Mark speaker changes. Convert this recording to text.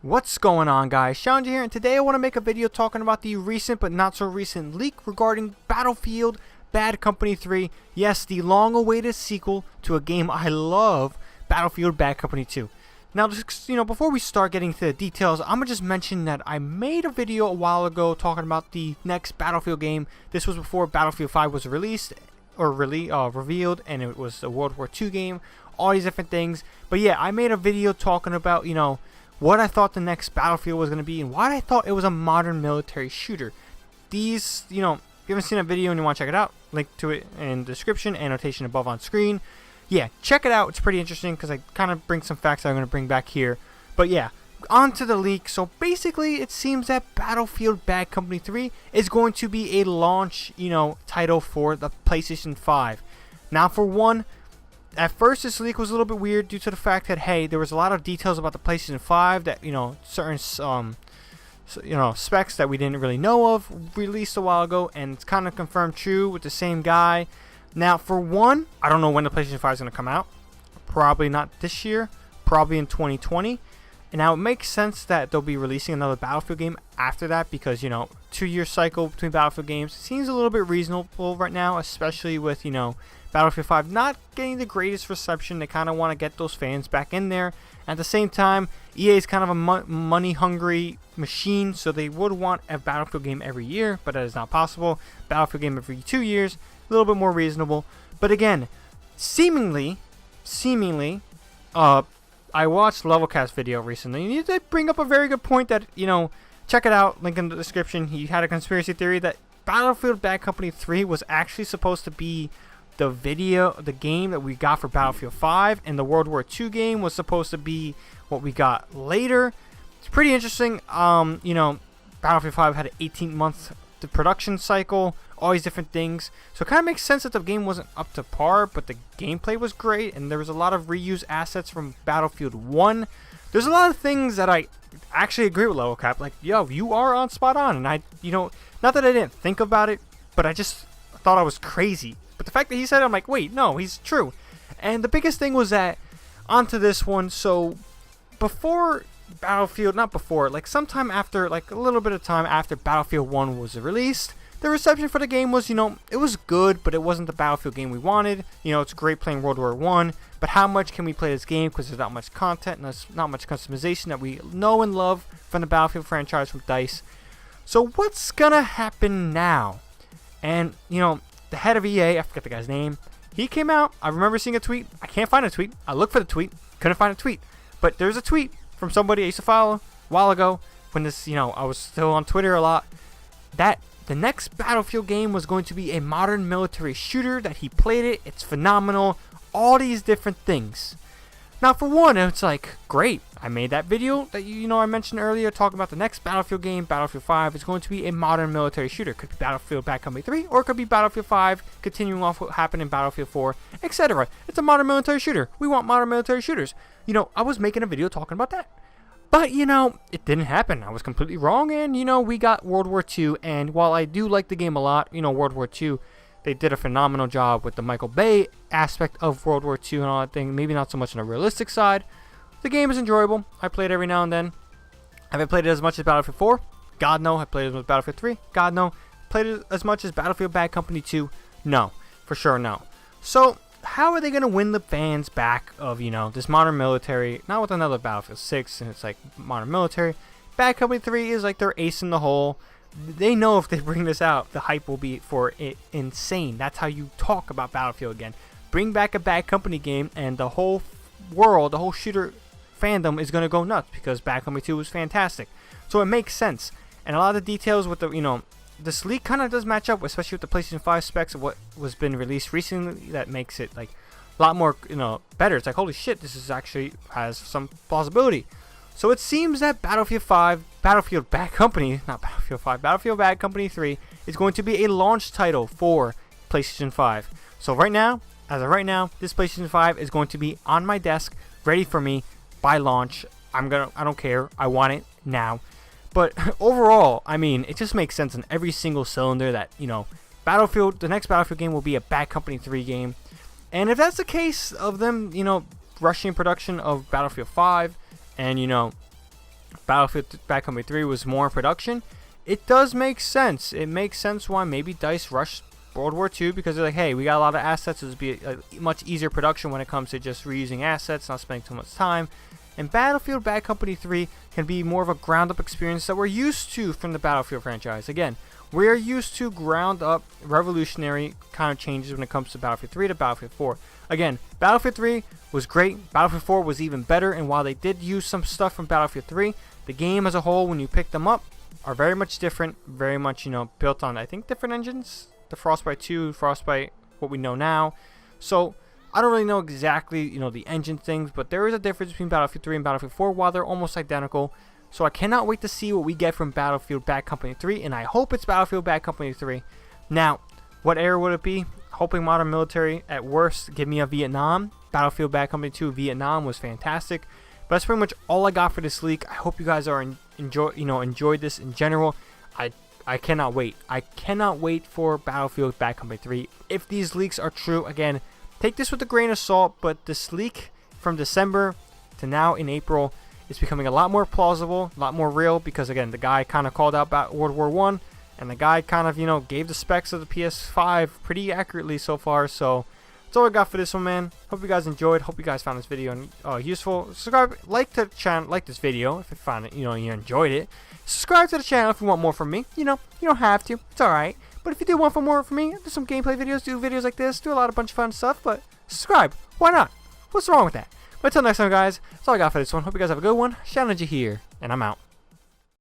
Speaker 1: What's going on, guys? ShadowNinja here, and today I want to make a video talking about the recent but not so recent leak regarding Battlefield Bad Company 3. Yes, the long-awaited sequel to a game I love, Battlefield Bad Company 2. Now, just, before we start getting into the details, I'm gonna just mention that I made a video a while ago talking about the next Battlefield game. This was before Battlefield 5 was released or revealed, and it was a World War II game. All these different things. But yeah, I made a video talking about what I thought the next Battlefield was going to be and why I thought it was a modern military shooter. These, if you haven't seen that video and you want to check it out, link to it in the description, annotation above on screen. Yeah, check it out. It's pretty interesting because I kind of bring some facts that I'm going to bring back here. But yeah, on to the leak. So basically, it seems that Battlefield Bad Company 3 is going to be a launch, title for the PlayStation 5. Now, for one, at first, this leak was a little bit weird due to the fact that, hey, there was a lot of details about the PlayStation 5 that, certain, specs that we didn't really know of released a while ago, and it's kind of confirmed true with the same guy. Now, for one, I don't know when the PlayStation 5 is going to come out. Probably not this year. Probably in 2020. And now, it makes sense that they'll be releasing another Battlefield game after that because, 2-year cycle between Battlefield games seems a little bit reasonable right now, especially with, Battlefield 5 not getting the greatest reception. They kind of want to get those fans back in there. At the same time, EA is kind of a money-hungry machine, so they would want a Battlefield game every year, but that is not possible. Battlefield game every 2 years, a little bit more reasonable. But again, seemingly, I watched Levelcap's video recently, and he did bring up a very good point that, check it out, link in the description. He had a conspiracy theory that Battlefield Bad Company 3 was actually supposed to be the game that we got for Battlefield 5, and the World War II game was supposed to be what we got later. It's pretty interesting. Battlefield 5 had an 18-month production cycle, all these different things. So it kind of makes sense that the game wasn't up to par, but the gameplay was great, and there was a lot of reused assets from Battlefield 1. There's a lot of things that I actually agree with Levelcap. Like, yo, you are on spot on, and I, not that I didn't think about it, but I just thought I was crazy. But the fact that he said it, I'm like, wait, no, he's true. And the biggest thing was that, onto this one, so before Battlefield, not before, like sometime after, like a little bit of time after Battlefield 1 was released, the reception for the game was, it was good, but it wasn't the Battlefield game we wanted. It's great playing World War 1, but how much can we play this game because there's not much content and there's not much customization that we know and love from the Battlefield franchise from DICE. So what's gonna happen now? And, the head of EA, I forget the guy's name, he came out. I remember seeing a tweet. I can't find a tweet. I looked for the tweet, couldn't find a tweet. But there's a tweet from somebody I used to follow a while ago when this, I was still on Twitter a lot, that the next Battlefield game was going to be a modern military shooter, that he played it, it's phenomenal, all these different things. Now, for one, it's like, great. I made that video that I mentioned earlier talking about the next Battlefield game, Battlefield 5, is going to be a modern military shooter. It could be Battlefield Bad Company 3, or it could be Battlefield 5, continuing off what happened in Battlefield 4, etc. It's a modern military shooter. We want modern military shooters. I was making a video talking about that. But, it didn't happen. I was completely wrong, and, we got World War II, and while I do like the game a lot, World War II, they did a phenomenal job with the Michael Bay aspect of World War II and all that thing. Maybe not so much on the realistic side. The game is enjoyable. I play it every now and then. Have I played it as much as Battlefield 4? God, no. Have I played it as much as Battlefield 3? God, no. Played it as much as Battlefield Bad Company 2? No. For sure, no. So, how are they going to win the fans back of, this modern military? Not with another Battlefield 6, and it's like modern military. Bad Company 3 is like their ace in the hole. They know if they bring this out, the hype will be for it insane. That's how you talk about Battlefield again. Bring back a Bad Company game, and the whole world, the whole shooter fandom is going to go nuts because Bad Company 2 was fantastic. So it makes sense. And a lot of the details with the, this leak kind of does match up, especially with the PlayStation 5 specs of what was been released recently. That makes it like a lot more, better. It's like, holy shit, this is actually has some plausibility. So it seems that Battlefield Bad Company 3 is going to be a launch title for PlayStation 5. So right now, as of right now, this PlayStation 5 is going to be on my desk, ready for me by launch. I don't care. I want it now. But overall, it just makes sense in every single cylinder that, Battlefield, the next Battlefield game will be a Bad Company 3 game. And if that's the case of them, rushing production of Battlefield 5 and, Battlefield Bad Company 3 was more in production, it does make sense. It makes sense why maybe DICE rushed World War II, because they're like, hey, we got a lot of assets. It would be a much easier production when it comes to just reusing assets, not spending too much time. And Battlefield Bad Company 3 can be more of a ground-up experience that we're used to from the Battlefield franchise. Again, we're used to ground-up, revolutionary kind of changes when it comes to Battlefield 3 to Battlefield 4. Again, Battlefield 3 was great. Battlefield 4 was even better, and while they did use some stuff from Battlefield 3, the game as a whole, when you pick them up, are very much different, very much, built on, I think, different engines. The Frostbite 2, Frostbite, what we know now. So, I don't really know exactly, the engine things, but there is a difference between Battlefield 3 and Battlefield 4 while they're almost identical. So I cannot wait to see what we get from Battlefield Bad Company 3, and I hope it's Battlefield Bad Company 3. Now, what era would it be? Hoping Modern Military, at worst, give me a Vietnam. Battlefield Bad Company 2 Vietnam was fantastic. But that's pretty much all I got for this leak. I hope you guys are enjoyed this in general. I cannot wait. I cannot wait for Battlefield Bad Company 3. If these leaks are true, again, take this with a grain of salt, but this leak from December to now in April is becoming a lot more plausible, a lot more real, because again, the guy kind of called out about World War I, and the guy kind of, gave the specs of the PS5 pretty accurately so far. So that's all I got for this one, man. Hope you guys enjoyed. Hope you guys found this video useful. Subscribe, like to the channel, like this video if you found it, you enjoyed it. Subscribe to the channel if you want more from me. You don't have to. It's alright. But if you do want more from me, do some gameplay videos, do videos like this, do a bunch of fun stuff. But subscribe. Why not? What's wrong with that? But until next time, guys, that's all I got for this one. Hope you guys have a good one. ShadowNinja here, and I'm out.